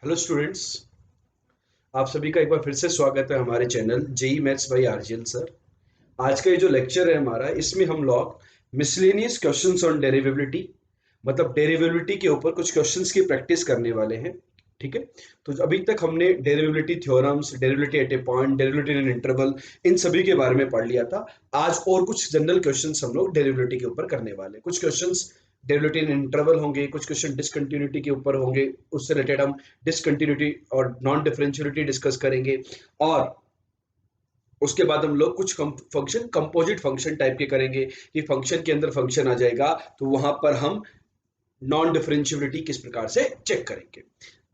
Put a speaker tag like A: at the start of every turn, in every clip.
A: Hello students. आप सभी का एक बार फिर से स्वागत है हमारे channel JEE maths by RGL sir. आज का ये जो लेक्चर है हमारा, इसमें हम लोग मिसलेनियस क्वेश्चंस ऑन डेरिवेबिलिटी, मतलब डेरिवेबिलिटी के ऊपर कुछ क्वेश्चंस की प्रैक्टिस करने वाले हैं। ठीक है। तो अभी तक हमने derivability theorems, derivability at a point, derivability in interval, इन सभी के बारे में पढ़ लिया था। आज और कुछ जनरल क्वेश्चंस हम लोग डेरिवेबिलिटी के ऊपर करने वाले हैं। कुछ क्वेश्चंस डेरिवेबिलिटी इन इंटरवल होंगे, कुछ क्वेश्चन डिसकंटिन्यूटी के ऊपर होंगे, उससे रिलेटेड हम डिसकंटिन्यूटी और नॉन डिफरेंशियलिटी डिस्कस करेंगे। और उसके बाद हम लोग कुछ फंक्शन कंपोजिट फंक्शन टाइप के करेंगे कि फंक्शन के अंदर फंक्शन आ जाएगा, तो वहां पर हम नॉन डिफरेंशियबिलिटी किस प्रकार से चेक करेंगे।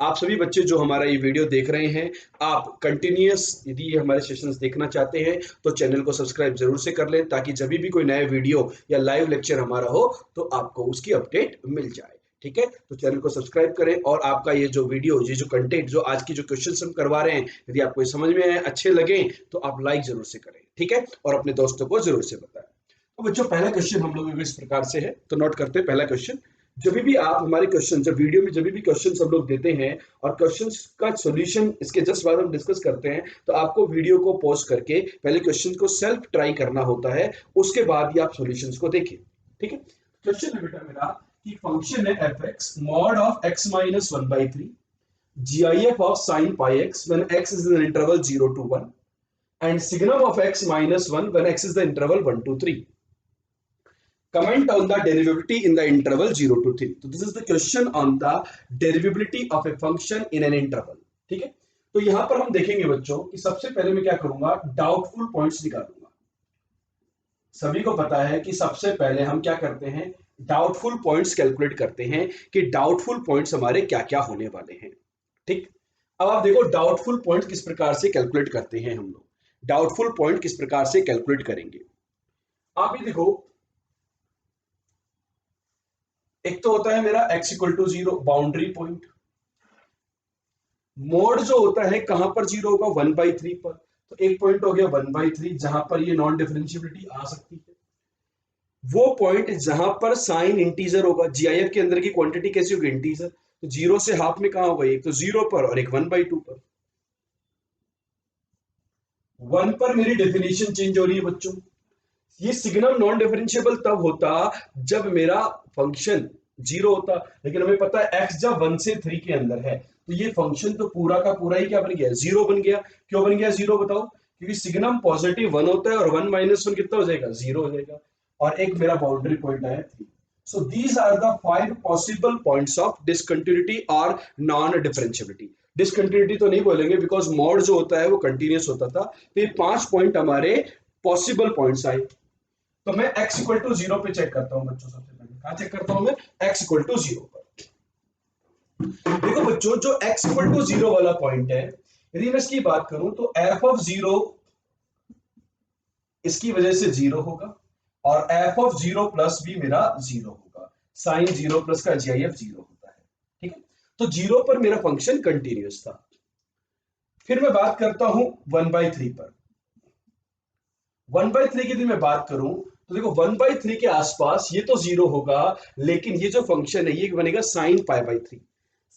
A: आप सभी बच्चे जो हमारा ये वीडियो देख रहे हैं, आप कंटिन्यूअस यदि ये हमारे सेशंस देखना चाहते हैं तो चैनल को सब्सक्राइब जरूर से कर लें, ताकि जब भी कोई नया वीडियो या लाइव लेक्चर हमारा हो तो आपको उसकी अपडेट मिल जाए। ठीक है, तो चैनल को सब्सक्राइब करें। और आपका ये जो वीडियो, ये जो कंटेंट, जो आज की जो क्वेश्चन हम करवा रहे हैं, यदि आपको समझ में आए, अच्छे लगे, तो आप लाइक जरूर से करें। ठीक है, और अपने दोस्तों को जरूर से बताएं। तो बच्चों, पहला क्वेश्चन हम लोग इस प्रकार से है, तो नोट करते हैं पहला क्वेश्चन। जब भी आप हमारे क्वेश्चन, जब वीडियो में जब भी क्वेश्चन हम लोग देते हैं और क्वेश्चंस का सॉल्यूशन इसके जस्ट बाद हम डिस्कस करते हैं, तो आपको वीडियो को पॉज करके पहले क्वेश्चन को सेल्फ ट्राई करना होता है, उसके बाद ही आप सॉल्यूशंस को देखिए। ठीक है, क्वेश्चन है बेटा मेरा कि फंक्शन है F x mod of x minus one by three GIF of sine pi x when X is in interval 0 to 1 and signum of x minus 1 when x is the interval 1 to 3. Comment on the derivability in the interval 0 to 3. तो this is the question on the derivability of a function in an interval. ठीक है, तो यहां पर हम देखेंगे बच्चों कि सबसे पहले मैं क्या करूंगा, डाउटफुल पॉइंट्स निकालूंगा। सभी को पता है कि सबसे पहले हम क्या करते हैं, डाउटफुल पॉइंट्स कैलकुलेट करते हैं कि डाउटफुल पॉइंट्स हमारे क्या क्या होने वाले हैं। ठीक, अब आप देखो डाउटफुल पॉइंट किस प्रकार से कैलकुलेट करते हैं हम लोग। डाउटफुल पॉइंट किस प्रकार से कैलकुलेट करेंगे, आप ये देखो। एक तो होता है मेरा x equal to zero, boundary point. Mod जो होता है कहां पर जीरो होगा, 1/3 पर। तो एक पॉइंट हो गया 1/3 जहां पर ये नॉन डिफरेंशियबिलिटी आ सकती है। वो पॉइंट जहां पर साइन इंटीजर होगा, जीआईएफ के अंदर की क्वांटिटी कैसी होगी, इंटीजर। तो जीरो से हाफ में कहां होगा, एक तो जीरो पर और एक 1/2 पर। 1 पर मेरी डेफिनेशन चेंज हो रही है बच्चों। ये सिग्नम नॉन डिफरेंशिएबल तब होता जब मेरा फंक्शन जीरो होता, लेकिन हमें पता है एक्स जब 1 से 3 के अंदर है, तो ये फंक्शन तो पूरा का पूरा ही क्या बन गया, जीरो बन गया। क्यों बन गया जीरो, बताओ। क्योंकि सिग्नम पॉजिटिव 1 होता है और 1 माइनस 1 कितना हो जाएगा, जीरो हो जाएगा। और एक मेरा बाउंड्री पॉइंट आया 3। So these are the 5 possible points of discontinuity और नॉन डिफरेंशियबिलिटी। डिसकंटिन्यूटी तो नहीं बोलेंगे, बिकॉज मोड जो होता है वो कंटिन्यूस होता था। तो ये 5 पॉइंट हमारे पॉसिबल पॉइंट्स आए। तो मैं x इक्वल टू जीरो पे चेक करता हूं बच्चों। सबसे पहले कहां चेक करता हूं मैं, x इक्वल टू जीरो पर। देखो बच्चों, जो x इक्वल टू जीरो वाला पॉइंट है, यदि मैं इसकी बात करूं तो f ऑफ जीरो इसकी वजह से जीरो होगा, और f ऑफ जीरो प्लस भी मेरा जीरो होगा। साइन जीरो प्लस का जीआईएफ जीरो होता है। ठीक है, तो जीरो पर मेरा फंक्शन कंटिन्यूस था। फिर मैं बात करता हूं 1/3 पर। 1/3 की यदि मैं बात करूं तो देखो 1/3 के आसपास ये तो जीरो होगा, लेकिन ये जो फंक्शन है ये बनेगा sine pi by three.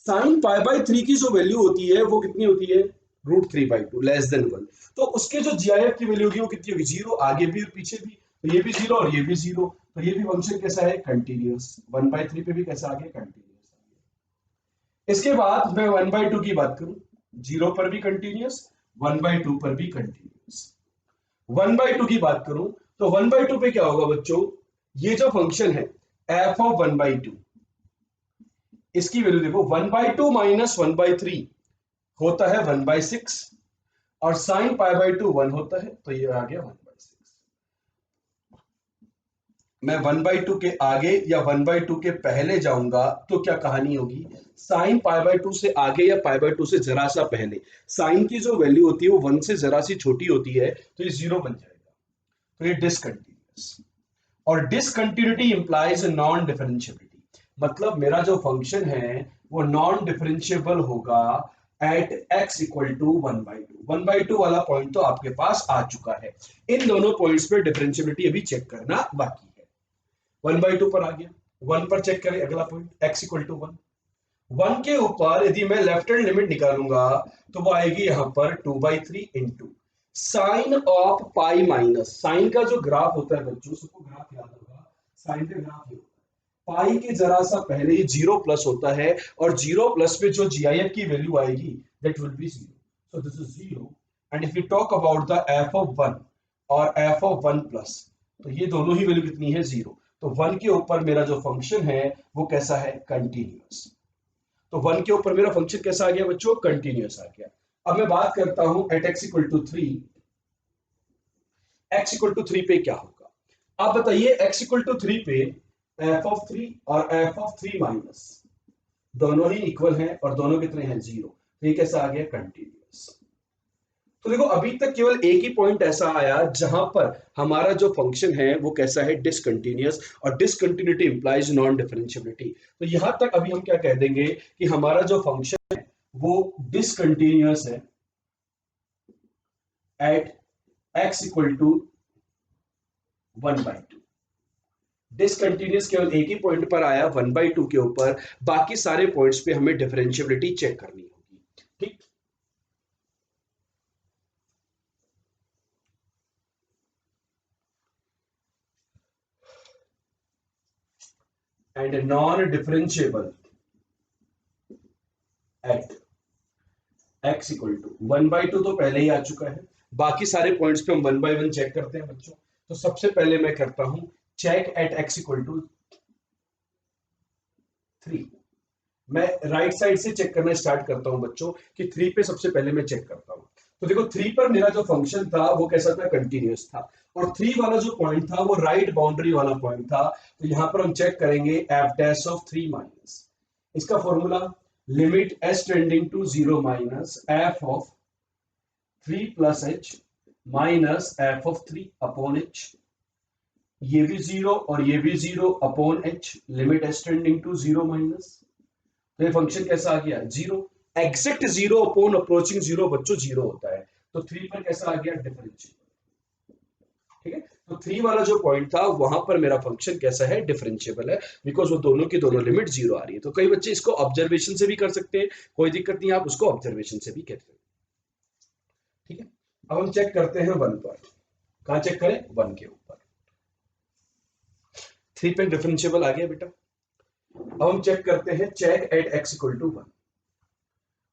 A: Sine pi by three की जो वैल्यू होती है वो कितनी होती है, √3/2 लेस देन 1। तो उसके जो जीआईएफ की वैल्यू होगी वो कितनी होगी, जीरो, आगे भी और पीछे भी। तो ये भी जीरो और ये भी जीरो, तो ये भी फंक्शन कैसा है, कंटिन्यूअस। 1/3 पे भी कैसा आ गया, कंटिन्यूअस। इसके बाद मैं 1/2 की बात करूं, जीरो पर भी कंटिन्यूअस, 1/2 पर भी कंटिन्यूअस। 1/2 की बात करूं तो 1/2 पे क्या होगा बच्चों, ये जो फंक्शन है f ऑफ 1/2, इसकी वैल्यू देखो, 1/2 माइनस 1/3 होता है 1/6, और साइन पाई बाई टू 1 होता है, तो ये आ गया 1/6। मैं 1/2 के आगे या 1/2 के पहले जाऊंगा तो क्या कहानी होगी, साइन पाई बाई टू से आगे या पाई बाई टू से जरा सा पहले साइन की जो वैल्यू होती है वो 1 से जरा सी छोटी होती है, तो ये जीरो बन जाएगा। तो ये डिसकंटिन्यूअस। और डिसकंटिन्यूटी इंप्लाइज नॉन डिफरेंशियबिलिटी, मतलब मेरा जो फंक्शन है वो नॉन डिफरेंशियबल होगा एट x इक्वल टू 1/2। 1/2 वाला पॉइंट तो आपके पास आ चुका है। इन दोनों पॉइंट्स पे डिफरेंशियबिलिटी अभी चेक करना बाकी है। 1/2 पर आ गया, 1 पर चेक करें अगला पॉइंट, x इक्वल टू 1। 1 के ऊपर यदि मैं लेफ्ट हैंड लिमिट निकालूंगा तो वो आएगी यहां पर 2/3 into sine of pi minus, sine का जो ग्राफ होता है बच्चों, सबको ग्राफ याद होगा, साइन का ग्राफ ये होता है पाई के जरा सा पहले ही जीरो प्लस होता है, और जीरो प्लस पे जो जीआईएफ की वैल्यू आएगी that will be zero, so this is zero. And if you talk about the F of 1 और एफ ऑफ 1 प्लस, तो ये दोनों ही वैल्यू कितनी है, जीरो। तो 1 के ऊपर मेरा जो फंक्शन है वो कैसा है, कंटिन्यूअस। तो 1 के ऊपर मेरा फंक्शन कैसा आ गया बच्चों, कंटिन्यूअस आ गया। अब मैं बात करता हूं at x equal to 3, x equal to 3 पे क्या होगा। आप बताइए x इक्वल टू 3 पे f ऑफ 3 और f ऑफ 3 माइनस दोनों ही इक्वल हैं और दोनों कितने हैं, जीरो। तो ये कैसा आ गया, कंटिन्यूअस। तो देखो अभी तक केवल एक ही पॉइंट ऐसा आया जहां पर हमारा जो फंक्शन है वो कैसा है, डिसकंटिन्यूअस, और डिसकंटिन्यूटी इंप्लाइज नॉन डिफरेंशिएबिलिटी। तो यहां तक अभी हम क्या कह देंगे कि हमारा जो फंक्शन है वो डिसकंटिन्यूअस है at x equal to 1/2। Discontinuous केवल एक ही पॉइंट पर आया 1/2 के ऊपर, बाकी सारे पॉइंट्स पे हमें डिफरेंशिएबिलिटी चेक करनी होगी, ठीक। And non differentiable at x equal to 1/2 तो पहले ही आ चुका है, बाकी सारे पॉइंट्स पे हम 1 बाय 1 चेक करते हैं बच्चों। तो सबसे पहले मैं करता हूं check at x equal to 3। मैं राइट साइड से चेक करना स्टार्ट करता हूं बच्चों कि 3 पे सबसे पहले मैं चेक करता हूं। तो देखो 3 पर मेरा जो फंक्शन था वो कैसा था, कंटिन्यूअस था, और 3 वाला जो पॉइंट था वो राइट बाउंड्री वाला पॉइंट था। तो यहां पर हम चेक करेंगे एफ डैश ऑफ 3 माइनस, इसका formula limit S tending to 0 minus F of 3 plus H minus F of 3 upon H, ये भी जीरो और ये भी zero upon H, limit S tending to 0 minus. तो ये फंक्शन कैसा आ गया, zero. Exact zero upon approaching zero बच्चों जीरो होता है, तो 3 पर कैसा आ गया, डिफरेंशिएबल, ठीक है। तो 3 वाला जो पॉइंट था वहां पर मेरा फंक्शन कैसा है, डिफरेंशिएबल है, बिकॉज वो दोनों की दोनों लिमिट जीरो आ रही है। तो कई बच्चे इसको ऑब्जर्वेशन से भी कर सकते हैं, कोई दिक्कत नहीं, आप उसको ऑब्जर्वेशन से भी कर सकते हैं, ठीक है। अब हम चेक करते हैं 1 पर, कहां चेक करें, 1 के ऊपर। 3 पे डिफरेंशिएबल आ गया बेटा। अब हम चेक करते हैं check at x equal to 1।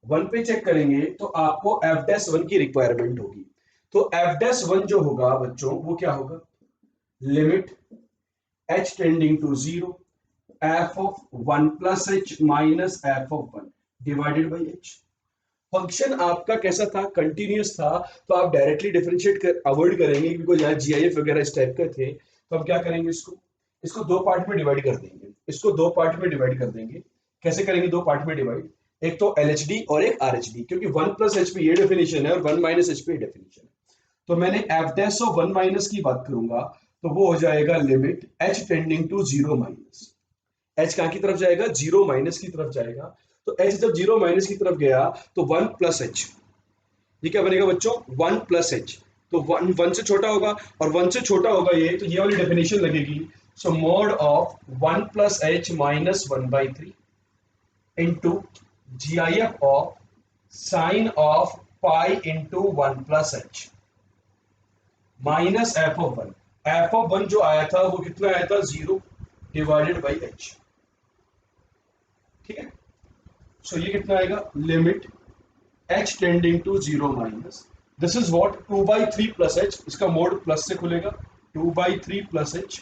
A: 1 पे चेक करेंगे तो आपको एफ डैश 1 की रिक्वायरमेंट होगी। तो एफ डैश 1 जो होगा बच्चों वो क्या होगा, limit h tending to 0 F of 1 plus H minus F of 1 divided by H. Function आपका कैसा था, कंटिन्यूअस था, तो आप डायरेक्टली डिफरेंशिएट कर अवॉइड करेंगे क्योंकि यहाँ जीआईएफ वगैरह इस टाइप के थे। तो हम क्या करेंगे, इसको इसको दो पार्ट में डिवाइड कर देंगे, इसको दो पार्ट में डिवाइड कर देंगे। कैसे करेंगे दो पार्ट में डिवाइड, एक तो एलएचडी और एक आरएचडी, क्योंकि 1 प्लस एच पे ये डेफिनेशन है और 1 माइनस एच पे डेफिनेशन है। तो मैंने एफ डैश ऑफ 1 माइनस की बात करूंगा तो वो हो जाएगा limit H tending to 0 minus, H कहां की तरफ जाएगा, 0 माइनस की तरफ जाएगा। तो एच जब 0 माइनस की तरफ गया तो 1 प्लस एच, ये क्या बनेगा बच्चों, 1 प्लस एच। तो 1 से छोटा होगा और 1 से छोटा होगा ये, तो ये वाली डेफिनेशन लगेगी। So mod of 1 plus H minus 1/3 into G I F of sine of pi into 1 plus H minus F of 1। F of 1 जो आया था वो कितना आया था, 0 डिवाइडेड बाई एच, ठीक है। सो ये कितना आएगा, limit h tending to 0 minus, this is what 2/3 plus h, इसका मोड प्लस से खुलेगा, 2/3 plus h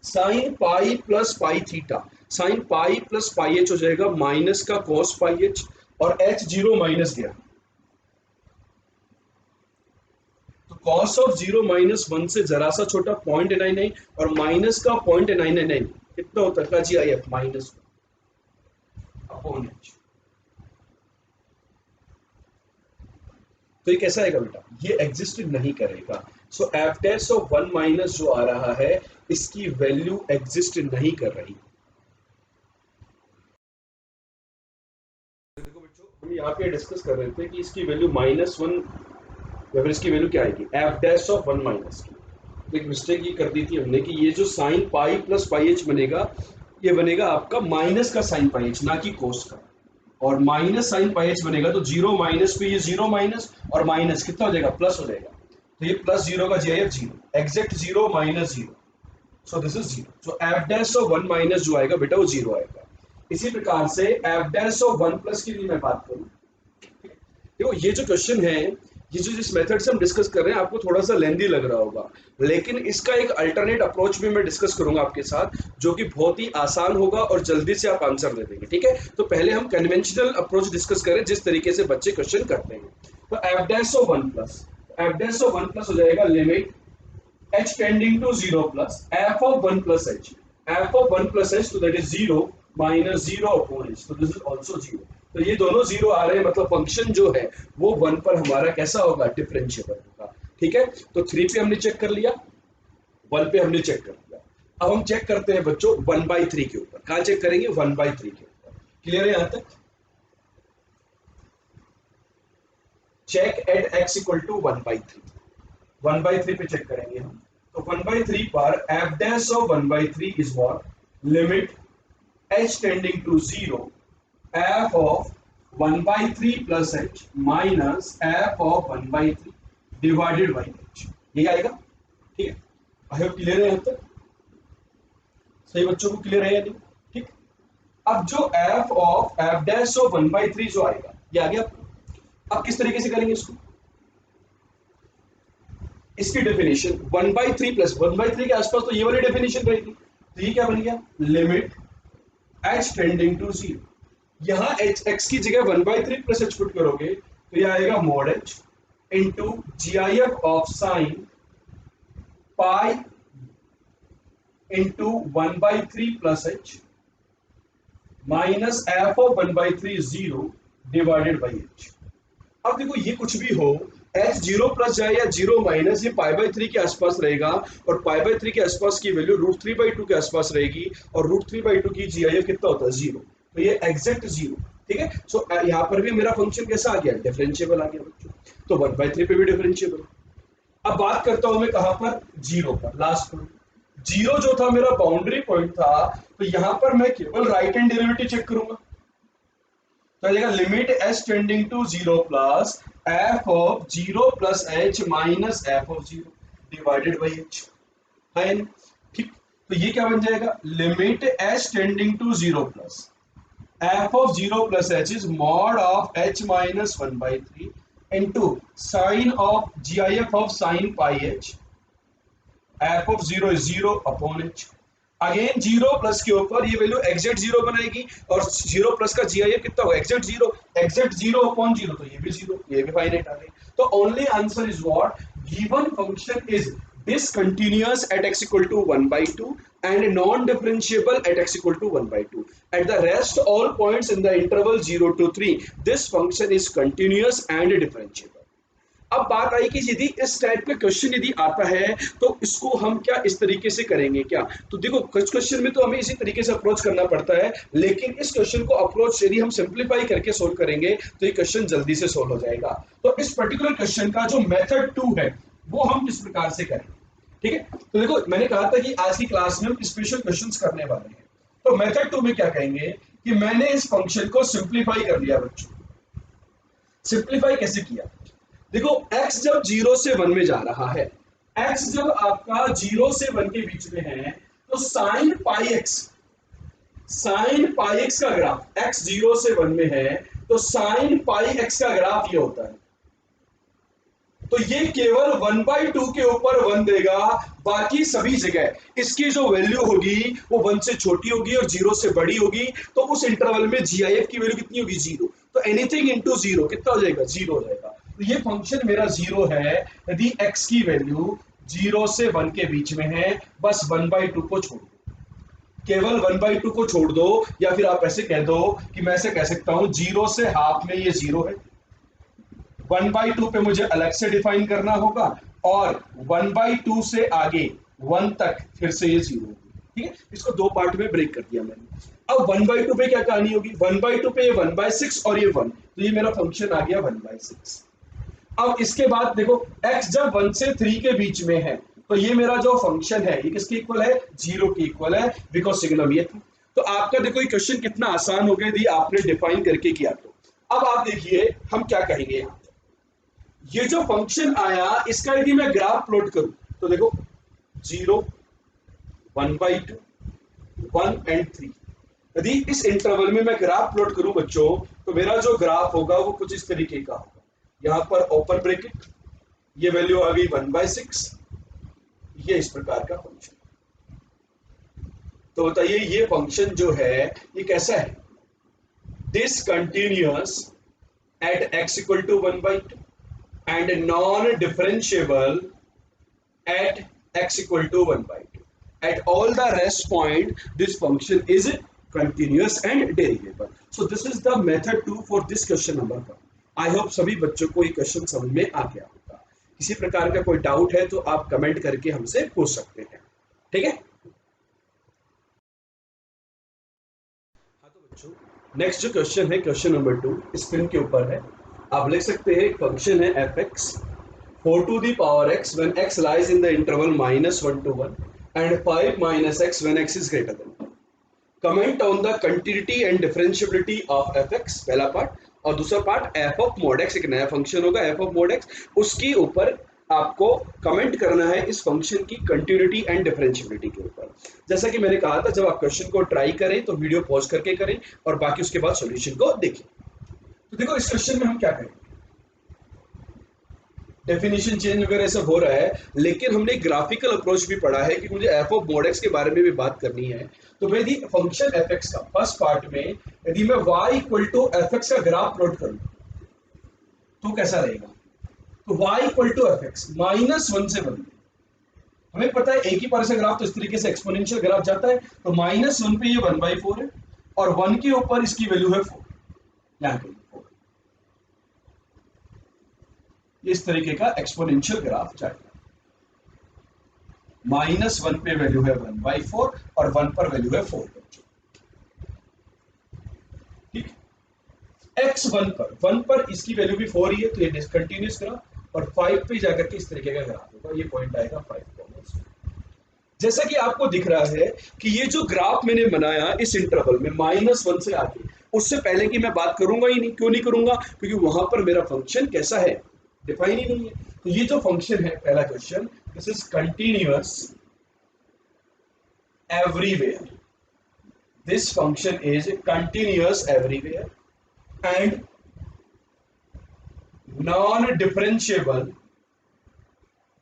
A: sine pi plus pi theta, sine pi plus pi h हो जाएगा माइनस का कॉस पाई एच, और एच 0 माइनस गया तो कॉस ऑफ 0 माइनस 1 से जरा सा छोटा 0.99 और माइनस का 0.999 कितना होता है, G I F minus upon H. तो ये कैसा आएगा बेटा, ये एग्जिस्ट नहीं करेगा। So F dash of 1 minus जो आ रहा है इसकी वैल्यू एग्जिस्ट नहीं कर रही। देखो बच्चों हम यहाँ पे डिस्कस कर रहे थे कि इसकी वैल्यू -1 या फिर इसकी वैल्यू क्या आएगी, एफ डैश ऑफ 1 माइनस की। तो एक मिस्टेक ये कर दी थी हमने कि ये जो sign pi plus pi H बनेगा ये बनेगा आपका माइनस का साइन पाई एच, ना कि कोस का। और माइनस साइन पाई एच बनेगा तो जीरो माइनस पे ये जीरो माइनस और माइनस कितना हो जाएगा, प्लस हो जाएगा। तो ये प्लस जीरो का GIF zero, exact zero minus zero, so this is zero. So F dash of one minus जो आएगा बेटा वो जीरो आएगा। इसी प्रकार से F dash of one plus की भी मैं बात करूं, देखो ये जो क्वेश्चन है, ये जो जिस मेथड से हम डिस्कस कर रहे हैं आपको थोड़ा सा लेंदी लग रहा होगा, लेकिन इसका एक अल्टरनेट अप्रोच भी मैं डिस्कस करूंगा आपके साथ, जो कि बहुत ही आसान होगा और जल्दी से आप आंसर दे देंगे, ठीक है। तो पहले हम कन्वेंशनल अप्रोच डिस्कस करें जिस तरीके से बच्चे क्वेश्चन करते हैं। तो F dash of one plus, F dash of one plus हो जाएगा limit h tending to 0 plus f of 1 plus h, f of 1 plus h, so that is 0 minus 0 upon h, so this is also 0। तो ये दोनों zero आ रहे हैं, मतलब function जो है वो वन पर हमारा कैसा होगा, डिफरेंशिएबल होगा, ठीक है। तो थ्री पे हमने चेक कर लिया, वन पे हमने चेक कर लिया। अब हम चेक करते हैं बच्चों वन बाई थ्री के ऊपर। कहाँ चेक करेंगे, वन बाई थ्री के ऊपर। क्लियर है यहां तक? Check at x equal to one by three, one by three पे चेक करेंगे हम। तो वन बाई थ्री पर f dash of one by three is what, limit h tending to zero f of one by three plus H minus F of one by three divided by h, यही आएगा, ठीक है। I hope clear है यहां तक, सही बच्चों को क्लियर है या नहीं, ठीक। अब जो F of F dash of one by three जो आएगा ये आ गया आपको। अब किस तरीके से करेंगे इसको, इसकी definition one by three plus one by three के आसपास तो ये वाली डेफिनेशन रहेगी। तो ये क्या बन गया, limit H tending to zero, यहां एच एक्स की जगह one by three plus h put करोगे तो ये आएगा mod h into G I F of sine pi into one by three plus H minus F of one by three zero divided by h. अब देखो ये कुछ भी हो, एच जीरो प्लस जाए या जीरो माइनस, ये पाई बाई थ्री के आसपास रहेगा, और पाई बाई थ्री के आसपास की value root three by two के आसपास रहेगी, और रूट थ्री बाई टू की जीआईएफ कितना होता है, जीरो। तो ये एग्जैक्ट जीरो, ठीक है। सो यहाँ पर भी मेरा फंक्शन कैसा आ गया, डिफरेंशिएबल आ गया बच्चों। तो वन बाई थ्री पे भी डिफरेंशिएबल। अब बात करता हूं मैं कहां पर, जीरो पर, लास्ट पॉइंट। जीरो जो था मेरा बाउंड्री पॉइंट था, तो यहां पर मैं केवल राइट हैंड डेरिवेटिव चेक करूंगा। तो आ जाएगा limit H tending to zero plus f of zero plus H minus F of zero divided by h, है ना, ठीक। तो ये क्या बन जाएगा, limit H tending to zero plus f of zero plus h is mod of h minus one by three into sine of G I F of sine pi h, f of zero is zero upon h. Again zero plus के ऊपर ये value exact zero बनाएगी, और zero plus का GIF कितना होगा, exact zero upon zero, तो ये भी जीरो, ये भी फाइनाइट आ गई। तो only answer is what, given function is discontinuous at x equal to 1 by 2 and non-differentiable at x equal to 1 by 2. At the rest all points in the interval 0 to 3, this function is continuous and differentiable. अब बात आई कि यदि इस type का question यदि आता है तो इसको हम क्या इस तरीके से करेंगे क्या। तो देखो कुछ क्वेश्चन में तो हमें इसी तरीके से अप्रोच करना पड़ता है, लेकिन इस क्वेश्चन को अप्रोच यदि हम सिंप्लीफाई करके सोल्व करेंगे तो ये क्वेश्चन जल्दी से सोल्व हो जाएगा। तो इस पर्टिकुलर क्वेश्चन का जो मेथड 2 है वो हम किस प्रकार से करेंगे, ठीक है। तो देखो मैंने कहा था कि आज की क्लास में हम स्पेशल क्वेश्चंस करने वाले हैं। तो मेथड 2 में क्या कहेंगे कि मैंने इस फंक्शन को सिंप्लीफाई कर लिया बच्चों। सिंप्लीफाई कैसे किया, देखो x जब जीरो से वन में जा रहा है, x जब आपका जीरो से वन के बीच में है, तो साइन पाई एक्स का ग्राफ, x जीरो से वन में है तो साइन पाई एक्स का ग्राफ ये होता है। तो ये केवल वन बाई टू के ऊपर वन देगा, बाकी सभी जगह इसकी जो वैल्यू होगी वो वन से छोटी होगी और जीरो से बड़ी होगी। तो उस इंटरवल में जीआईएफ की वैल्यू कितनी होगी, जीरो। तो एनीथिंग इनटू जीरो कितना हो जाएगा, जीरो हो जाएगा। तो ये फंक्शन मेरा जीरो है यदि x की वैल्यू जीरो से वन के बीच में है, बस वन बाई टू को छोड़ दो, केवल वन बाई टू को छोड़ दो, या फिर आप ऐसे कह दो कि मैं ऐसे कह सकता हूं जीरो से हाफ में ये जीरो है, वन बाई टू पे मुझे अलग से डिफाइन करना होगा, और वन बाई टू से आगे वन तक फिर से ये जीरो होगी, ठीक है। इसको दो पार्ट में ब्रेक कर दिया मैंने। अब वन बाई टू पे क्या कहानी होगी, वन बाई टू पे ये वन बाई सिक्स और ये वन, तो ये मेरा फंक्शन आ गया वन बाई सिक्स। अब इसके बाद देखो x जब वन से थ्री के बीच में है तो ये मेरा जो फंक्शन है ये किसके इक्वल है, जीरो के इक्वल है, बिकॉज सिग्नम ये था। तो आपका देखो ये क्वेश्चन कितना आसान हो गया यदि आपने डिफाइन करके किया तो। अब आप देखिए हम क्या कहेंगे यहाँ पे, ये जो फंक्शन आया इसका यदि मैं ग्राफ प्लॉट करूं तो देखो 0, 1/2, 1 एंड 3, यदि इस इंटरवल में मैं ग्राफ प्लॉट करूं बच्चों तो मेरा जो ग्राफ होगा वो कुछ इस तरीके का होगा। यहां पर ओपन ब्रैकेट, ये वैल्यू आ गई 1/6, ये इस प्रकार का फंक्शन। तो बताइए ये फंक्शन जो है ये कैसा है, discontinuous at x equal to 1/2 and non-differentiable at x equal to 1/2. At all the rest point, this function is continuous and derivable. So this is the method 2 for this question number 1. I hope सभी बच्चों को ये question समझ में आ गया होगा। किसी प्रकार का कोई डाउट है तो आप कमेंट करके हमसे पूछ सकते हैं, ठीक है। हाँ तो बच्चों नेक्स्ट जो क्वेश्चन है क्वेश्चन नंबर 2 स्क्रीन के ऊपर है। आप लिख सकते हैं फंक्शन है fx 4 to the power x when x lies in the interval -1 to 1 and 5 minus x when x is greater than 1. Comment on the continuity and differentiability of fx, पहला part. और दूसरा part f of mod x, एक नया function होगा f of mod x, उसके ऊपर आपको comment करना है इस फंक्शन की कंटिन्यूटी एंड डिफरेंशियबिलिटी के ऊपर। जैसा कि मैंने कहा था जब आप क्वेश्चन को ट्राई करें तो वीडियो पॉज करके करें और बाकी उसके बाद सॉल्यूशन को देखें। तो देखो इस क्वेश्चन में हम क्या करेंगे, डेफिनेशन चेंज वगैरह सब हो रहा है, लेकिन हमने ग्राफिकल अप्रोच भी पढ़ा है कि मुझे एफ ऑफ मोड एक्स के बारे में भी बात करनी है। तो मैं यदि फंक्शन एफ एक्स का फर्स्ट पार्ट में यदि मैं y equal to f x का ग्राफ प्लॉट करूं तो कैसा रहेगा, तो y equal to f x -1 से 1। हमें पता है एक ही बार से ग्राफ तो इस तरीके से एक्सपोनेंशियल ग्राफ जाता है, तो -1 पे ये 1/4 है और 1 के ऊपर इसकी वैल्यू है 4, यहाँ पे 4। इस तरीके का एक्सपोनेंशियल ग्राफ जाएगा। -1 पे वैल्यू है 1/4 और 1 पर वैल्यू है 4। ठीक, x 1 पर इसकी वैल्यू भी 4 ही है, तो ये डिसकंटिन्यूअस ग्राफ, और 5 पे जाकर के इस तरीके का ग्राफ होगा, ये पॉइंट आएगा 5। जैसा कि आपको दिख रहा है कि ये जो ग्राफ मैंने बनाया इस इंटरवल में -1 से आगे, उससे पहले की मैं बात करूंगा ही नहीं। क्यों नहीं करूंगा, क्योंकि वहां पर मेरा फंक्शन कैसा है डिफाइन ही नहीं है। तो ये जो फंक्शन है पहला question, this is continuous everywhere, this function is continuous everywhere and non differentiable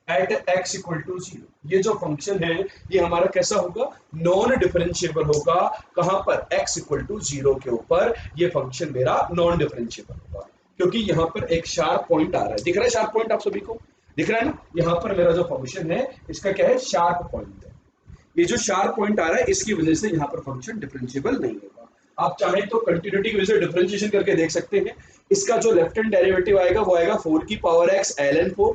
A: at x equal to 0। ये जो फंक्शन है ये हमारा कैसा होगा, नॉन डिफरेंशिएबल होगा। कहां पर, x इक्वल टू 0 के ऊपर ये फंक्शन मेरा नॉन डिफरेंशिएबल होगा, क्योंकि यहां पर एक शार्प पॉइंट आ रहा है। दिख रहा है शार्प पॉइंट, आप सभी को दिख रहा है ना, यहां पर मेरा जो फंक्शन है इसका क्या है, शार्प पॉइंट है। ये जो शार्प पॉइंट आ रहा है इसकी वजह से यहाँ पर फंक्शन डिफरेंशिएबल नहीं होगा। आप चाहे तो कंटिन्यूटी की वजह से डिफरेंशिएशन करके देख सकते हैं। इसका जो लेफ्ट हैंड डेरिवेटिव आएगा वो आएगा 4 की पावर x ln 4।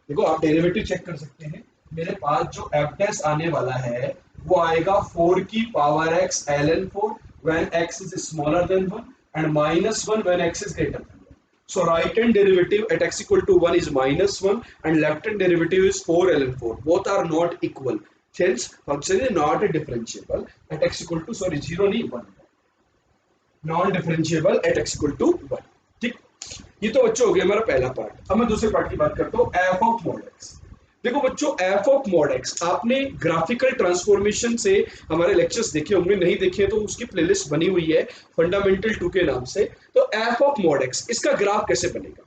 A: देखो आप डेरिवेटिव चेक कर सकते हैं, मेरे पास जो f डैश आने वाला है वो आएगा 4 की power x ln 4 when x is smaller than 1 and -1 when x is greater than 1. So right hand derivative at x equal to 1 is -1 and left hand derivative is 4 ln 4. Both are not equal. Hence function is not differentiable at x equal to 0 नहीं 1. Non differentiable at x equal to 1. ठीक, ये तो बच्चों हो गया हमारा पहला part. अब मैं दूसरे पार्ट की बात करता हूँ, f ऑफ mod x। देखो बच्चों f ऑफ mod x आपने ग्राफिकल ट्रांसफॉर्मेशन से हमारे लेक्चर्स देखे होंगे, नहीं देखे तो उसकी प्लेलिस्ट बनी हुई है फंडामेंटल 2 के नाम से। तो f ऑफ mod x इसका ग्राफ कैसे बनेगा,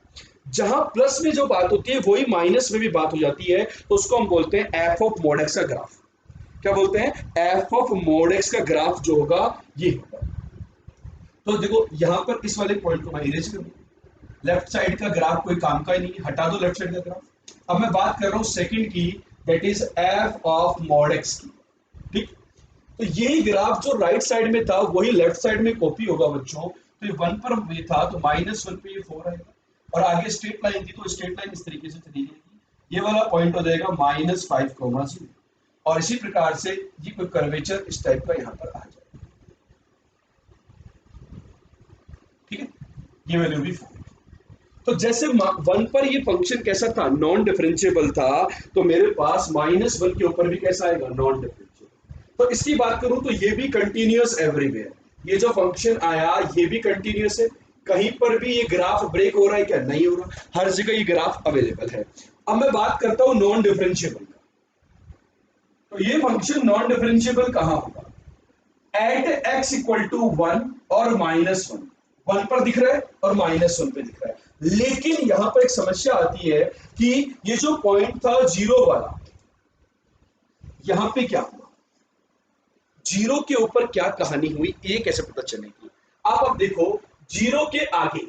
A: जहां प्लस में जो बात होती है वही माइनस में भी बात हो जाती है, तो उसको हम बोलते हैं f ऑफ mod x का ग्राफ। क्या बोलते हैं, f ऑफ mod x का ग्राफ जो होगा ये होगा। तो देखो यहां पर इस वाले पॉइंट को मैं इरेज कर दूं, लेफ्ट साइड का ग्राफ कोई काम का ही नहीं, हटा दो लेफ्ट साइड का ग्राफ। अब मैं बात कर रहा हूं सेकंड की, that is f of mod x की। ठीक, तो यही ग्राफ जो राइट साइड में था वही लेफ्ट साइड में कॉपी होगा बच्चों। तो ये 1 पर ये था तो -1 पे ये 4 आएगा, और आगे स्ट्रेट लाइन थी तो स्ट्रेट लाइन इस तरीके से चली जाएगी, ये वाला पॉइंट हो जाएगा -5, 0। और इसी प्रकार से ये कोई कर्वेचर इस टाइप का यहाँ पर आ जाएगा। ठीक है, ये वैल्यू भी 4। तो जैसे 1 पर ये फंक्शन कैसा था, नॉन डिफरेंशिएबल था, तो मेरे पास -1 के ऊपर भी कैसा आएगा, नॉन डिफरेंशिएबल। तो इसकी बात करूं तो ये भी कंटिन्यूअस एवरीवेयर, ये जो फंक्शन आया ये भी कंटिन्यूअस है, कहीं पर भी ये ग्राफ ब्रेक हो रहा है क्या? नहीं हो रहा, हर जगह ये ग्राफ अवेलेबल है। अब मैं बात करता हूं नॉन डिफरेंशिएबल का, तो ये फंक्शन नॉन डिफरेंशिएबल कहां होगा? At x equal to one और -1, वन पर दिख रहा है और -1 पे दिख रहा है। लेकिन यहां पर एक समस्या आती है कि ये जो पॉइंट था जीरो वाला, यहां पे क्या हुआ, जीरो के ऊपर क्या कहानी हुई ये कैसे पता चलेगी? आप अब देखो, जीरो के आगे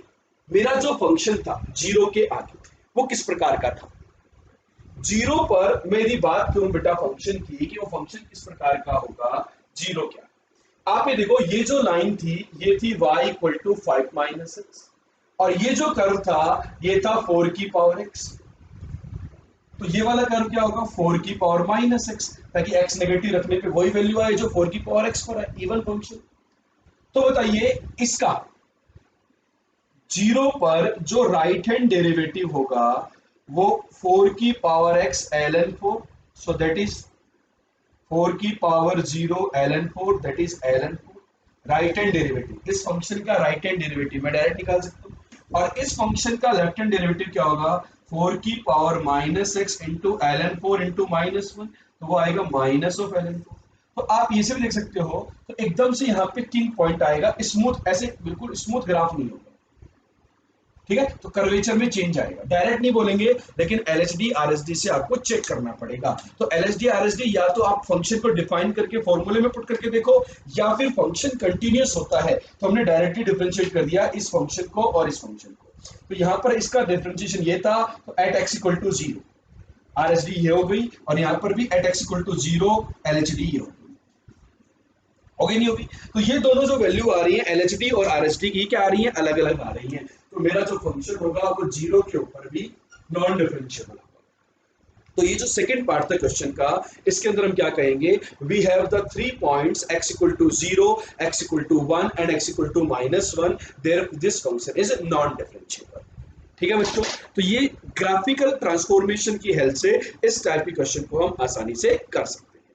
A: मेरा जो फंक्शन था, जीरो के आगे वो किस प्रकार का था? जीरो पर मेरी बात करूं बेटा फंक्शन की कि वो फंक्शन किस प्रकार का होगा, जीरो क्या, आप ये देखो, ये जो लाइन थी ये थी y इक्वल टू 5 - x, और ये जो कर्व था ये था 4 की पावर x, तो ये वाला कर्व क्या होगा? 4 की पावर -x, ताकि x नेगेटिव रखने पे वही वैल्यू आए जो 4 की पावर x पर है, इवन फंक्शन। तो बताइए इसका जीरो पर जो राइट हैंड डेरिवेटिव होगा वो 4 की power x ln 4, so that is 4 की power 0 ln 4, that is ln 4 right hand derivative. इस फंक्शन का राइट हैंड डेरिवेटिव मैं डायरेक्ट निकाल सकता हूँ, और इस फंक्शन का लेफ्ट हैंड डेरिवेटिव क्या होगा? 4 की power -x into ln 4 into -1, तो वो आएगा माइनस ऑफ ln 4। तो आप ये से भी देख सकते हो, तो एकदम से यहाँ पे किंग पॉइंट आएगा, स्मूथ, ऐसे बिल्कुल स्मूथ ग्राफ नहीं होगा, ठीक है? तो कर्वेचर में चेंज आएगा, डायरेक्ट नहीं बोलेंगे, लेकिन एलएचडी आरएसडी से आपको चेक करना पड़ेगा। तो एलएचडी आरएसडी या तो आप फंक्शन को डिफाइन करके फॉर्मूले में पुट करके देखो, या फिर फंक्शन कंटिन्यूअस होता है तो हमने डायरेक्टली डिफरेंशिएट कर दिया इस फंक्शन को और इस फंक्शन को। तो यहां पर इसका डिफरेंशिएशन ये था, तो at x equal to zero RSD ये हो गई, और यहां पर भी at x equal to zero LHD ये हो गई, होगी नहीं होगी? तो ये दोनों जो वैल्यू आ रही है एलएचडी और आरएसडी की, क्या आ रही है? अलग अलग आ रही है। तो मेरा जो फंक्शन होगा वो जीरो के ऊपर भी नॉन डिफरेंशिएबल होगा। तो ये जो सेकंड पार्ट था क्वेश्चन का, इसके अंदर हम क्या कहेंगे? We have the 3 points x equal to 0, x equal to 1 and x equal to -1, there this function is non differentiable. ठीक है बच्चों, तो ये ग्राफिकल ट्रांसफॉर्मेशन की हेल्प से इस टाइप के क्वेश्चन को हम आसानी से कर सकते हैं।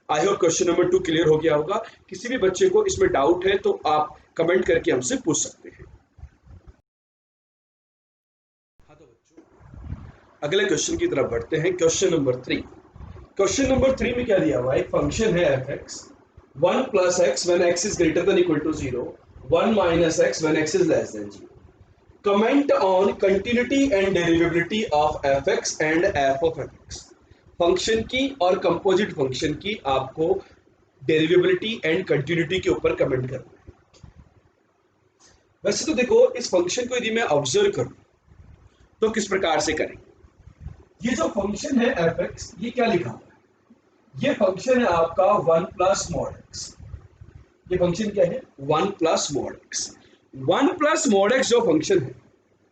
A: I hope question number 2 clear हो गया होगा। किसी भी बच्चे को इसमें डाउट है तो आप कमेंट करके हमसे पूछ सकते हैं। हाँ तो बच्चों, अगले क्वेश्चन की तरफ बढ़ते हैं। Question number 3। क्वेश्चन नंबर 3 में क्या दिया हुआ है? एक फंक्शन है F x, 1 plus X when X is greater than equal to 0, 1 minus X when X is less than 0। Comment on continuity and derivability of F X and F of F X. Function की और composite function की आपको डेरिवेबिलिटी and continuity के ऊपर comment करना है। वैसे तो देखो, इस फंक्शन को यदि मैं ऑब्जर्व करूं तो किस प्रकार से करेंगे? ये जो फंक्शन है एफ एक्स, ये क्या लिखा हुआ है? ये फंक्शन है आपका 1 प्लस मॉड एक्स। ये फंक्शन क्या है? 1 plus mod x. 1 plus mod x जो फंक्शन है,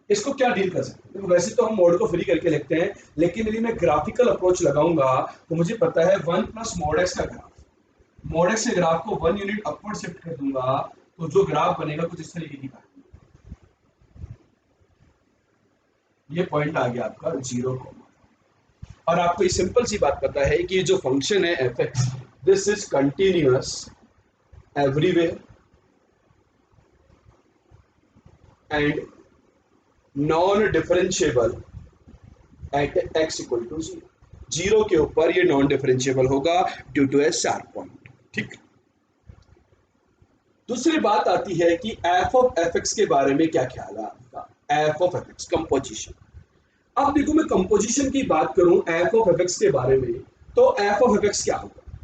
A: इसको क्या डील कर सकते हैं? वैसे तो हम मॉड को फ्री करके लिखते हैं, लेकिन यदि मैं ग्राफिकल अप्रोच लगाऊंगा तो मुझे पता है 1 प्लस मॉड एक्स का ग्राफ, मॉड एक्स के ग्राफ को 1 यूनिट अपवर्ड शिफ्ट कर दूंगा तो जो ग्राफ बनेगा कुछ इस तरीके की बात। ये पॉइंट आ गया आपका 0, और आपको ये सिंपल सी बात पता है कि जो फंक्शन है F x, this is continuous everywhere and non differentiable at x equal to 0। 0 के ऊपर ये नॉन डिफरेंशिएबल होगा due to a sharp point. ठीक। दूसरी बात आती है कि एफ ऑफ एफ एक्स के बारे में क्या ख्याल है आपका? F of F x composition. अब देखो, मैं कंपोजिशन की बात करूं एफ ऑफ एफ एक्स के बारे में, तो एफ ऑफ एफ एक्स क्या होगा?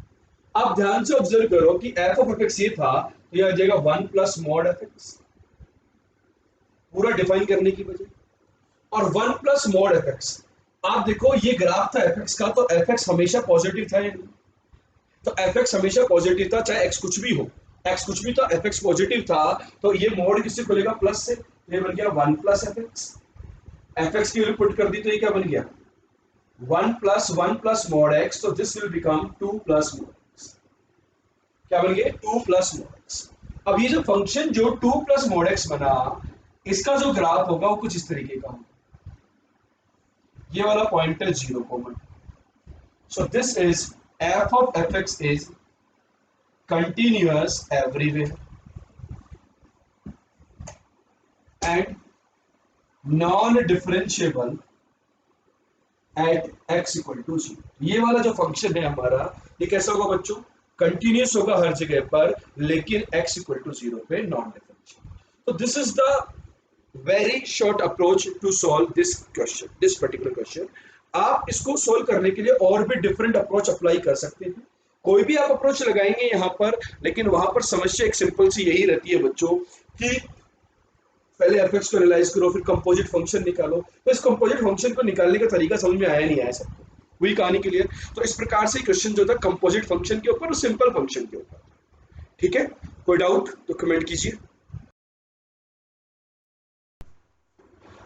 A: आप ध्यान से ऑब्जर्व करो कि एफ ऑफ एफ एक्स ये था, तो यह आ जाएगा 1 प्लस मॉड एफ एक्स, पूरा डिफाइन करने की बजाय, और 1 प्लस मॉड एफ एक्स। आप देखो, ये ग्राफ था एफ एक्स का, तो एफ एक्स हमेशा पॉजिटिव था या नहीं? तो एफ एक्स हमेशा पॉजिटिव था, चाहे एक्स कुछ भी हो, एक्स कुछ भी था, एफ एक्स पॉजिटिव था, तो ये मोड किससे खुलेगा? प्लस से। तो ये बन गया 1 plus F x. F x की वैल्यू पुट कर दी तो ये क्या बन गया? 1 प्लस मॉड एक्स, तो this will become 2 plus mod x. क्या बन गया? 2 प्लस मॉड एक्स। अब ये जो फंक्शन जो 2 प्लस मॉड एक्स बना, इसका जो ग्राफ होगा वो कुछ इस तरीके का होगा। ये वाला पॉइंट है 0, so this is f of F x is continuous everywhere and non-differentiable at x equal to 0। ये वाला जो फंक्शन है हमारा, ये कैसा होगा बच्चों? कंटिन्यूस होगा हर जगह पर, लेकिन x इक्वल टू 0 पे नॉन डिफरेंशियल। तो this is the very short approach to solve this question, this particular question. आप इसको सोल्व करने के लिए और भी डिफरेंट अप्रोच अप्लाई कर सकते हैं, कोई भी आप अप्रोच लगाएंगे यहाँ पर, लेकिन वहां पर समस्या एक सिंपल सी यही रहती है बच्चों कि पहले एफ को एनालाइज करो, फिर कंपोजिट फंक्शन निकालो। तो इस कंपोजिट फंक्शन को निकालने का तरीका समझ में आया नहीं आया सबको, वही कहानी के लिए। तो इस प्रकार से क्वेश्चन जो था कंपोजिट फंक्शन के ऊपर और सिंपल फंक्शन के ऊपर। ठीक है, कोई डाउट तो कमेंट कीजिए।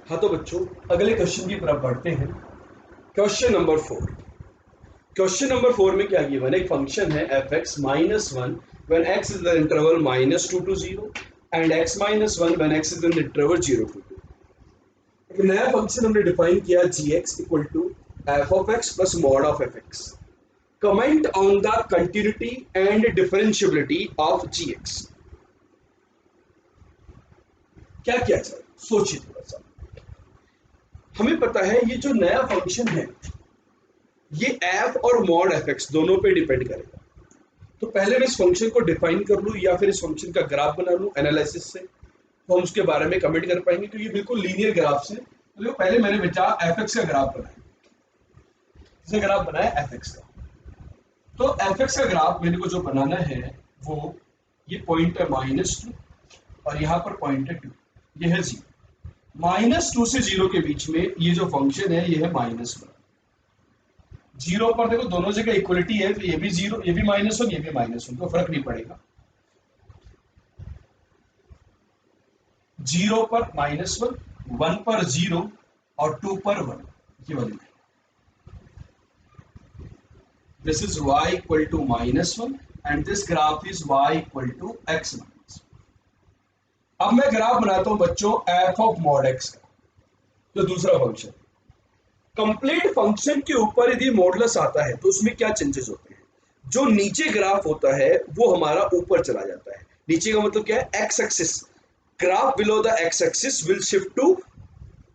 A: हाँ तो बच्चों अगले क्वेश्चन की तरफ बढ़ते हैं। Question number 4। क्वेश्चन नंबर 4 में क्या गिवन है? एक फंक्शन है F x minus one when X is the interval -2 to 0 and x minus 1 when x is in the interval 0 to 2। एक नया फंक्शन हमने डिफाइन किया gx equal to f of x plus mod of fx। Comment on the continuity and differentiability of gx। क्या किया जाए, सोचिए थोड़ा सा। हमें पता है ये जो नया फंक्शन है ये f और mod fx दोनों पे डिपेंड करेगा। तो पहले मैं इस फंक्शन को डिफाइन कर लूं या फिर इस फंक्शन का ग्राफ बना लूं एनालिसिस से, तो हम उसके बारे में कमेंट कर पाएंगे, क्योंकि ये बिल्कुल लीनियर ग्राफ से। तो पहले मैंने बचा एफ का ग्राफ बनाया, इसे ग्राफ बनाया एफ का। तो एफ का ग्राफ मेरे को जो बनाना है वो ये पॉइंट है -2 और यहाँ पर पॉइंट है 2, ये है 0। -2 से 0 के बीच में ये जो फंक्शन है ये है -1। 0 पर देखो दोनों जगह इक्वलिटी है, तो ये भी 0, ये भी -1, ये भी -1, तो फर्क नहीं पड़ेगा। 0 पर -1, 1 पर 0 और 2 पर 1, ये वाली। This is y equal to -1 and this graph is y equal to x -1। अब मैं ग्राफ बनाता हूं बच्चों f ऑफ mod x का, जो दूसरा फंक्शन। कंप्लीट फंक्शन के ऊपर यदि मॉडुलस आता है तो उसमें क्या चेंजेस होते हैं? जो नीचे ग्राफ होता है वो हमारा ऊपर चला जाता है। नीचे का मतलब क्या है? X axis. Graph below the x axis will shift to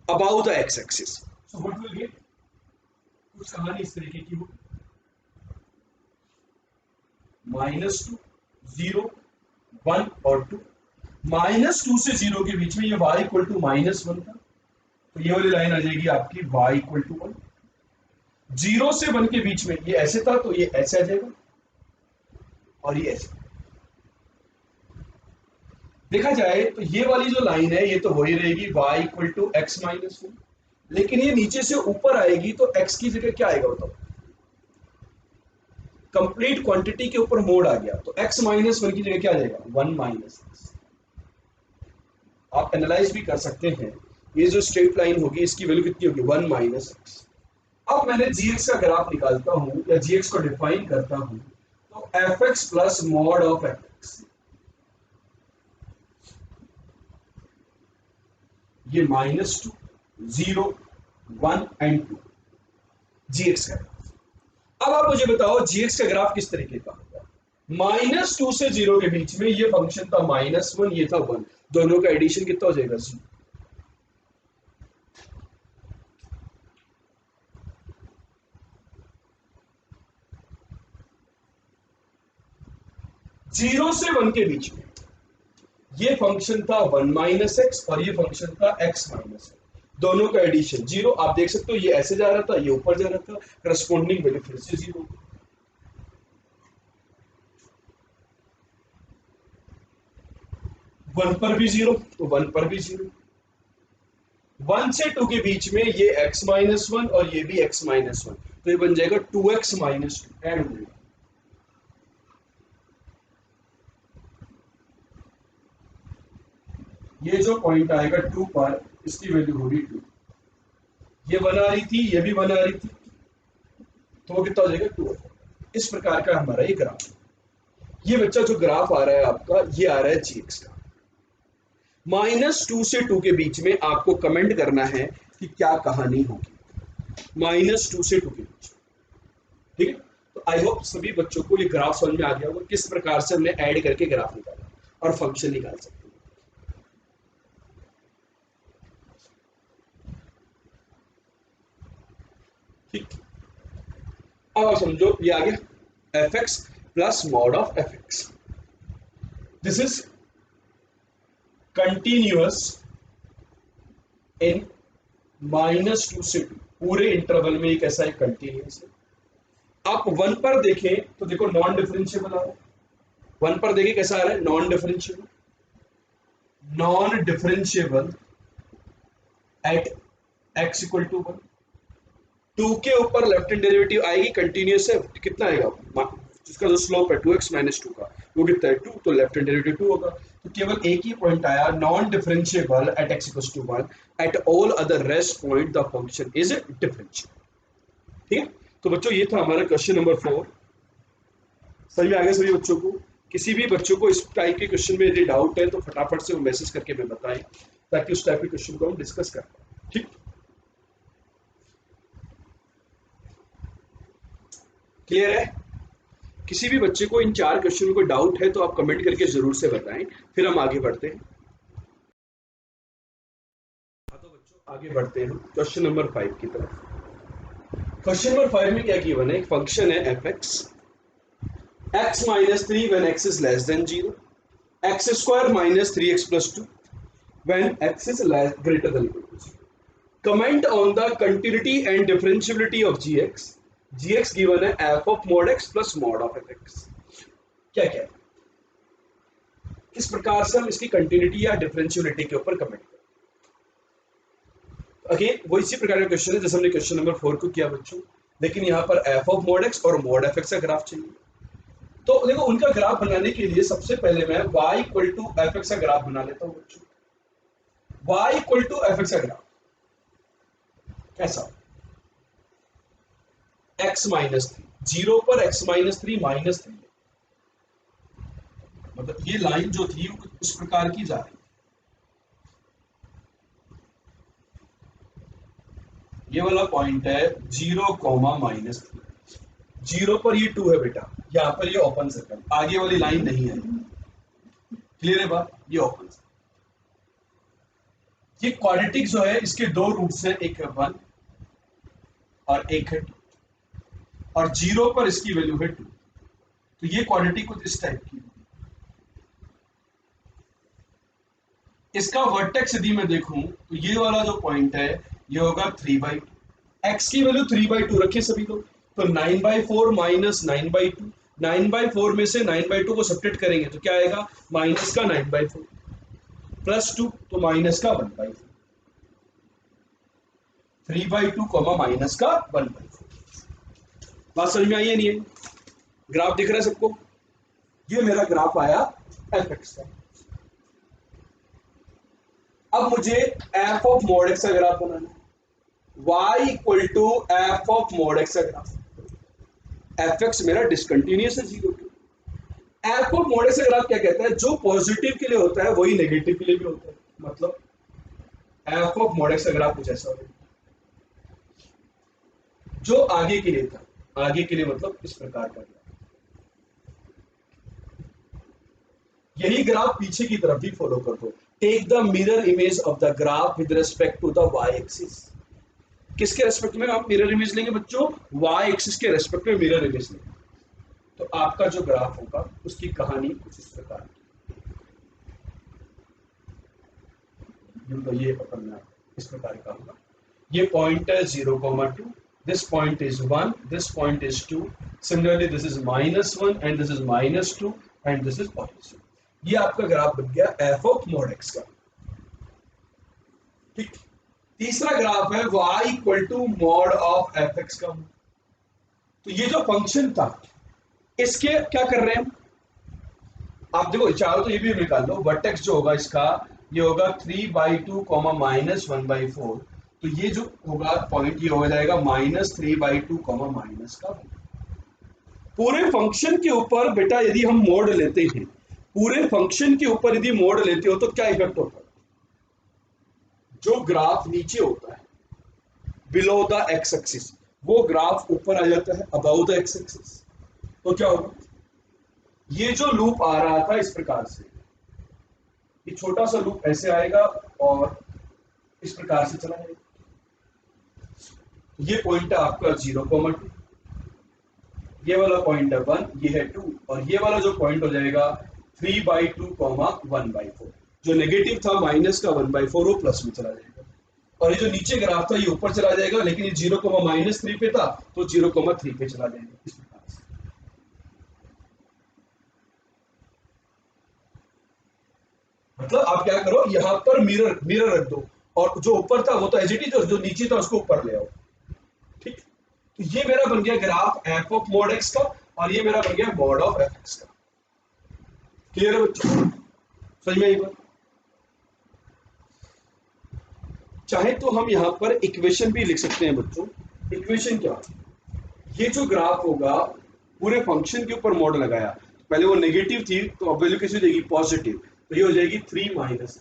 A: above the x axis. So what will get? कुछ कहानी इस तरीके की हो, -2, 0, 1 और 2। -2 से 0 के बीच में ये y इक्वल टू -1 था, तो ये वाली लाइन आ जाएगी आपकी y इक्वल टू 1। 0 से 1 के बीच में ये ऐसे था, तो ये ऐसे आ जाएगा और ये ऐसे। देखा जाए तो ये वाली जो लाइन है ये तो वही रहेगी y equal to x minus 1, लेकिन ये नीचे से ऊपर आएगी तो x की जगह क्या आएगा बताओ? कंप्लीट क्वांटिटी के ऊपर मोड आ गया, तो x माइनस 1 की जगह क्या आ जाएगा? 1 माइनस x। आप एनालाइज भी कर सकते हैं, ये जो स्ट्रेट लाइन होगी इसकी वैल्यू कितनी होगी? 1 माइनस x। अब मैंने gx का ग्राफ निकालता हूं या gx को डिफाइन करता हूं, तो fx plus mod of fx, ये -2, 0, 1 एंड 2 gx का ग्राफ। अब आप मुझे बताओ gx का ग्राफ किस तरीके का होगा? -2 से 0 के बीच में ये फंक्शन था -1, ये था 1, दोनों का एडिशन कितना हो जाएगा? 0। जीरो से 1 के बीच में ये फंक्शन था 1 माइनस एक्स और ये फंक्शन था x माइनस, दोनों का एडिशन 0। आप देख सकते हो ये ऐसे जा रहा था, ये ऊपर जा रहा था, करस्पॉन्डिंग वैल्यू फिर से 0। 1 पर भी 0 तो 1 पर भी 0। 1 से 2 के बीच में ये x माइनस 1 और ये भी x माइनस 1, तो ये बन जाएगा 2x माइनस 2 एंड हो जाएगा। ये जो पॉइंट आएगा 2 पर, इसकी वैल्यू होगी 2। ये बना रही थी, ये भी बना रही थी, तो वो कितना हो जाएगा? 2। इस प्रकार का हमारा ये ग्राफ। ये बच्चा जो ग्राफ आ रहा है आपका, ये आ रहा है gx का। -2 से 2 के बीच में आपको कमेंट करना है कि क्या कहानी होगी। -2 से 2 के बीच, ठीक है? तो आई होप सभी बच्चों को ये ग्राफ समझ में आ गया होगा, किस प्रकार से हमने ऐड करके ग्राफ निकाला और फंक्शन निकाल सकते हैं। ठीक, अब आप समझो ये आ गया F X plus mod of F x, this is continuous in -2 से 2, पूरे इंटरवल में एक ऐसा एक कंटिन्यूअस है। आप 1 पर देखें तो देखो नॉन डिफरेंशिएबल आ रहा है, 1 पर देखें कैसा आ रहा है, non differentiable, non differentiable at x equal to 1। 2 के ऊपर लेफ्ट हैंड डेरिवेटिव आएगी, कंटिन्यूअस है, कितना आएगा, जिसका जो स्लोप है 2x - 2 का, वो कितना है 2, तो लेफ्ट हैंड डेरिवेटिव 2 होगा। तो केवल एक ही पॉइंट आया non differentiable at x equals to 1, at all other rest point the function is differentiable. ठीक है, तो बच्चों ये था हमारा क्वेश्चन नंबर 4। सही में आ गया सभी बच्चों को? किसी भी बच्चों को इस टाइप के क्वेश्चन में यदि डाउट है तो फटाफट से वो मैसेज करके हमें बताएं, ताकि उस टाइप के क्वेश्चन को हम डिस्कस कर पाए। ठीक, क्लियर है? किसी भी बच्चे को इन 4 क्वेश्चन में कोई डाउट है तो आप कमेंट करके जरूर से बताएं, फिर हम आगे बढ़ते हैं। हाँ तो बच्चों आगे बढ़ते हैं क्वेश्चन नंबर 5 की तरफ। क्वेश्चन नंबर 5 में क्या गिवन है, एक फंक्शन है F x, x -3 when x is less than 0, x square -3x plus 2 when x is greater than equal to 0. Comment on the continuity and differentiability of gx. gx given है f of mod x plus mod of fx. क्या क्या है, किस प्रकार से हम इसकी continuity या डिफरेंशियबिलिटी के ऊपर कमेंट करें। अगेन वो इसी प्रकार का क्वेश्चन है जैसे हमने क्वेश्चन नंबर 4 को किया बच्चों, लेकिन यहाँ पर f of mod x और mod fx का ग्राफ चाहिए। तो देखो उनका ग्राफ बनाने के लिए सबसे पहले मैं y equal to f x का ग्राफ बना लेता हूं बच्चों। y equal to f x का ग्राफ कैसा, x -3, 0 पर x -3 -3, मतलब ये लाइन जो थी वो इस प्रकार की जा रही है, ये वाला पॉइंट है 0, -3, 0 पर ये 2 है बेटा, यहाँ पर ये ओपन सर्कल, आगे वाली लाइन नहीं है। क्लियर है बात, ये ओपन सर्कल। ये क्वाड्रेटिक जो है इसके दो रूट्स हैं, एक है 1 और एक है 2, और 0 पर इसकी वैल्यू है 2, तो ये क्वाड्रेटिक कुछ इस टाइप की। इसका वर्टेक्स यदि मैं देखूं तो ये वाला जो पॉइंट है ये होगा 3/2, x की वैल्यू 3/2 रखिए सभी लोग, तो 9/4 माइनस 9/2, 9/4 में से 9/2 को सब्ट्रैक्ट करेंगे तो क्या आएगा, माइनस का 9/4 प्लस 2, तो माइनस का 1/4, 3/2 माइनस का 1/4। बात समझ में आई है नहीं है? ग्राफ दिख रहा है सबको? ये मेरा ग्राफ आया एफ एक्स का। अब मुझे एफ ऑफ मोड एक्स का ग्राफ बनाना है, y equal to f of mod x का ग्राफ। एफ एक्स मेरा डिसकंटिन्यूअस है 0 to, f of mod x का ग्राफ क्या कहता है, जो पॉजिटिव के लिए होता है वही नेगेटिव के लिए भी होता है, मतलब एफ ऑफ मोड एक्स का ग्राफ कुछ ऐसा होगा जो आगे के लिए था, आगे के लिए मतलब इस प्रकार का ग्राफ। यही ग्राफ पीछे की तरफ भी फॉलो कर दो। Take the mirror image of the graph with respect to the y axis. किसके रेस्पेक्ट में आप मिरर इमेज लेंगे बच्चों, y एक्सिस के रेस्पेक्ट में मिरर इमेज लेंगे, तो आपका जो ग्राफ होगा उसकी कहानी कुछ इस प्रकार की, ये अपन इस प्रकार का होगा। ये पॉइंट है 0,2, this point is 1, this point is 2, similarly this is -1 and this is -2 and this is +2। ये आपका ग्राफ बन गया f ऑफ mod x का। ठीक, तीसरा ग्राफ है y equal to mod of F x का। तो ये जो फंक्शन था इसके क्या कर रहे हैं आप देखो, चाहो तो ये भी निकाल लो, वर्टेक्स जो होगा इसका ये होगा 3/2 -1/4, तो ये जो होगा पॉइंट ये हो जाएगा -3/2 माइनस का 1। पूरे फंक्शन के ऊपर बेटा यदि हम मोड लेते हैं, पूरे फंक्शन के ऊपर यदि मोड लेते हो तो क्या इफेक्ट होता है, जो ग्राफ नीचे होता है बिलो द एक्स एक्सिस वो ग्राफ ऊपर आ जाता है अबाउ द एक्स एक्सिस। तो क्या होगा, ये जो लूप आ रहा था इस प्रकार से, ये छोटा सा लूप ऐसे आएगा और इस प्रकार से चला जाएगा। ये पॉइंट है आपका 0,2, ये वाला पॉइंट है 1, ये है 2, और ये वाला जो पॉइंट हो जाएगा 3/2, 1/4। जो नेगेटिव था माइनस का 1/4 वो प्लस में चला जाएगा, और ये जो नीचे ग्राफ था ये ऊपर चला जाएगा, लेकिन ये 0,-3 पे था तो 0,3 पे चला जाएगा इस प्रकार से। मतलब आप क्या करो, यहां पर मिरर मिरर रख दो, और जो ऊपर था वो तो एज इट इज, जो नीचे था उसको ऊपर ले आओ। ठीक, तो ये मेरा बन गया graph F of mod x का, और ये मेरा बन गया मॉड ऑफ एफ एक्स का। क्लियर है बच्चों, समझ में आई बात? चाहे तो हम यहां पर इक्वेशन भी लिख सकते हैं बच्चों। इक्वेशन क्या, ये जो ग्राफ होगा पूरे फंक्शन के ऊपर मॉड लगाया, पहले वो नेगेटिव थी तो अब वैल्यू कैसी हो जाएगी, पॉजिटिव, तो ये हो जाएगी 3 - x।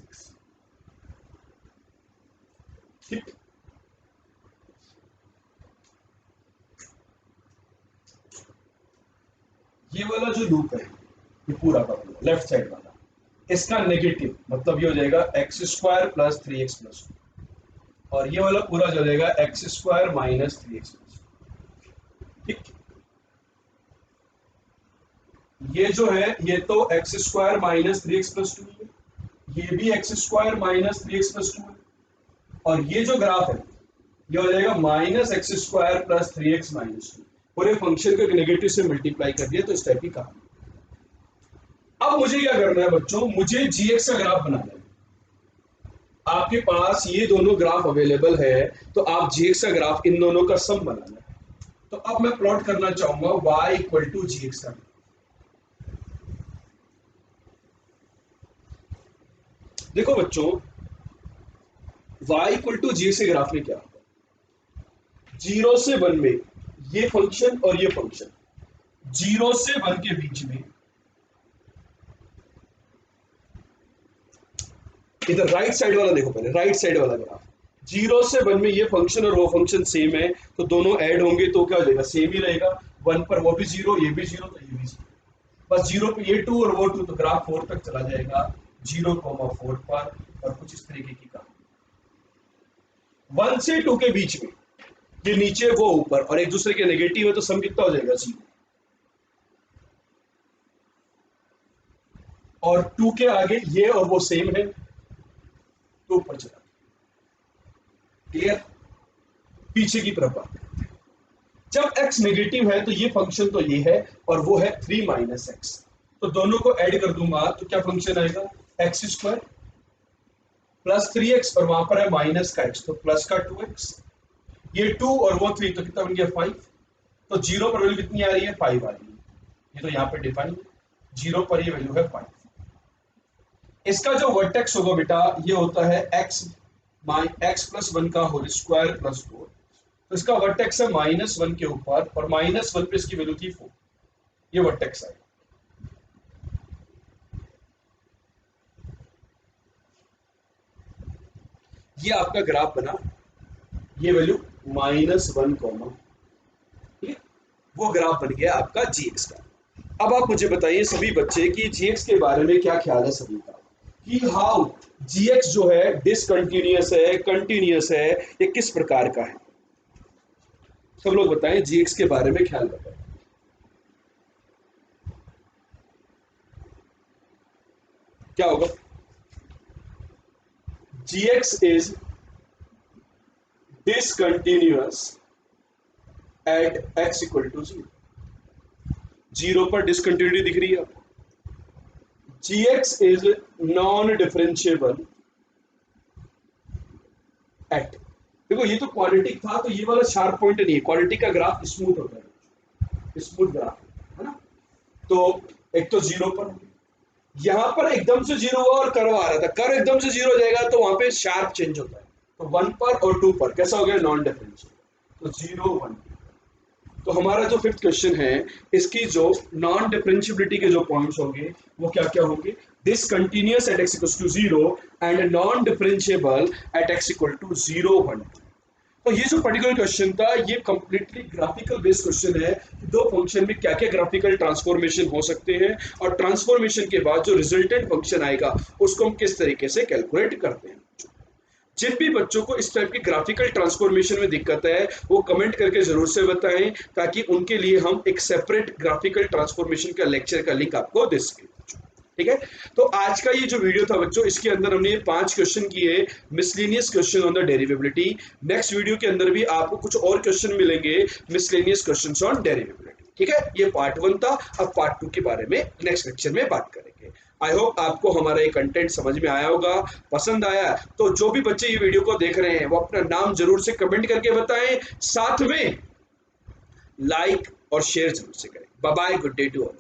A: ठीक, ये वाला जो लूप है ये पूरा का पूरा लेफ्ट साइड वाला, इसका नेगेटिव मतलब ये हो जाएगा x² + 3x+2, और ये वाला पूरा जो हो जाएगा x² - 3x+2। ठीक, ये जो है ये तो x² - 3x+2 है, ये भी x² - 3x+2 है, और ये जो ग्राफ है ये हो जाएगा -x² + 3x - 2। पूरे फंक्शन को एक नेगेटिव से मल्टीप्लाई कर दिया, तो इस टाइप की कहानी। अब मुझे क्या करना है बच्चों, मुझे gx का ग्राफ बनाना है। आपके पास ये दोनों ग्राफ अवेलेबल है, तो आप gx का ग्राफ इन दोनों का सम बनाना है। तो अब मैं प्लॉट करना चाहूंगा y = gx का। देखो बच्चों, y = gx के ग्राफ में क्या होगा, 0 से 1 में ये फंक्शन और ये फंक्शन, 0 से 1 के बीच में, इधर राइट साइड वाला देखो, पहले राइट साइड वाला ग्राफ, 0 से 1 में ये फंक्शन और वो फंक्शन सेम है, तो दोनों ऐड होंगे तो क्या हो जाएगा, सेम ही रहेगा। 1 पर वो भी 0, ये भी 0, तो ये भी 0। बस 0 पे ये 2 और वो 2, तो ग्राफ 4 तक चला जाएगा 0,4 पर, और कुछ इस तरीके की कहानी। 1 से 2 के बीच में ये नीचे वो ऊपर, और एक दूसरे के नेगेटिव है, तो सम कितना हो जाएगा, 0। और 2 के आगे ये और वो सेम है, तो ऊपर चला। क्लियर, पीछे की तरफ बात। जब x नेगेटिव है तो ये फंक्शन तो ये है, और वो है 3 - x, तो दोनों को ऐड कर दूंगा तो क्या फंक्शन आएगा, x² + 3x, और वहां पर है माइनस का x, तो प्लस का 2x, ये 2 और वो 3, तो कितना बन गया 5। तो 0 पर वैल्यू कितनी आ रही है, 5 आ रही है, ये तो यहाँ पे डिफाइन है, 0 पर ये वैल्यू है 5। इसका जो वर्टेक्स होगा बेटा ये होता है x + 1 का होल स्क्वायर + 4, तो इसका वर्टेक्स है -1 के ऊपर, और -1 पे इसकी वैल्यू थी 4, ये वर्टेक्स है। ये आपका ग्राफ बना, ये वैल्यू -1, ठीक, वो ग्राफ बन गया आपका gx का। अब आप मुझे बताइए सभी बच्चे कि gx के बारे में क्या ख्याल है सभी का, कि हाउ gx जो है डिसकंटिन्यूअस है, कंटिन्यूअस है, ये किस प्रकार का है। सब लोग बताएं, gx के बारे में ख्याल बताएं। क्या होगा, gx is discontinuous at x = 0। 0 पर डिसकंटिन्यूटी दिख रही है आपको। gx is non differentiable eight, देखो ये तो क्वाड्रेटिक था, तो ये वाला शार्प पॉइंट नहीं है, क्वाड्रेटिक का ग्राफ स्मूथ होता है, स्मूथ ग्राफ है ना। तो एक तो 0 पर, यहां पर एकदम से 0 हुआ और कर्व आ रहा था, कर्व एकदम से 0 हो जाएगा तो वहां पे शार्प चेंज होता है, तो 1 पर और 2 पर कैसा हो गया, नॉन डिफरेंशिएबल, तो 0 1। तो हमारा जो फिफ्थ क्वेश्चन है, इसकी जो नॉन डिफरेंशिएबिलिटी के जो पॉइंट्स होंगे वो क्या क्या होंगे, discontinuous at x = 0 and non differentiable at x = 0 1। तो ये जो पर्टिकुलर क्वेश्चन था ये कंप्लीटली ग्राफिकल बेस्ड क्वेश्चन है। दो फंक्शन में क्या क्या ग्राफिकल ट्रांसफॉर्मेशन हो सकते हैं और ट्रांसफॉर्मेशन के बाद जो रिजल्टेंट फंक्शन आएगा उसको हम किस तरीके से कैलकुलेट करते हैं। जिन भी बच्चों को इस टाइप की ग्राफिकल ट्रांसफॉर्मेशन में दिक्कत है वो कमेंट करके जरूर से बताएं, ताकि उनके लिए हम एक सेपरेट ग्राफिकल ट्रांसफॉर्मेशन का लेक्चर का लिंक आपको दे सकें। ठीक है। तो आज का ये जो वीडियो था बच्चों, इसके अंदर हमने ये 5 क्वेश्चन किए, miscellaneous question on the derivability. Next video के अंदर भी आपको कुछ और क्वेश्चन मिलेंगे, मिसलेनियस क्वेश्चंस ऑन डेरिवेबिलिटी। ठीक है, ये पार्ट 1 था। अब पार्ट 2 के बारे में नेक्स्ट लेक्चर में बात करेंगे। आई होप आपको हमारा ये कंटेंट समझ में आया होगा, पसंद आया। तो जो भी बच्चे ये वीडियो को देख रहे हैं वो अपना नाम जरूर से कमेंट करके बताएं, साथ में लाइक और शेयर जरूर से करें। Bye bye, good day to all.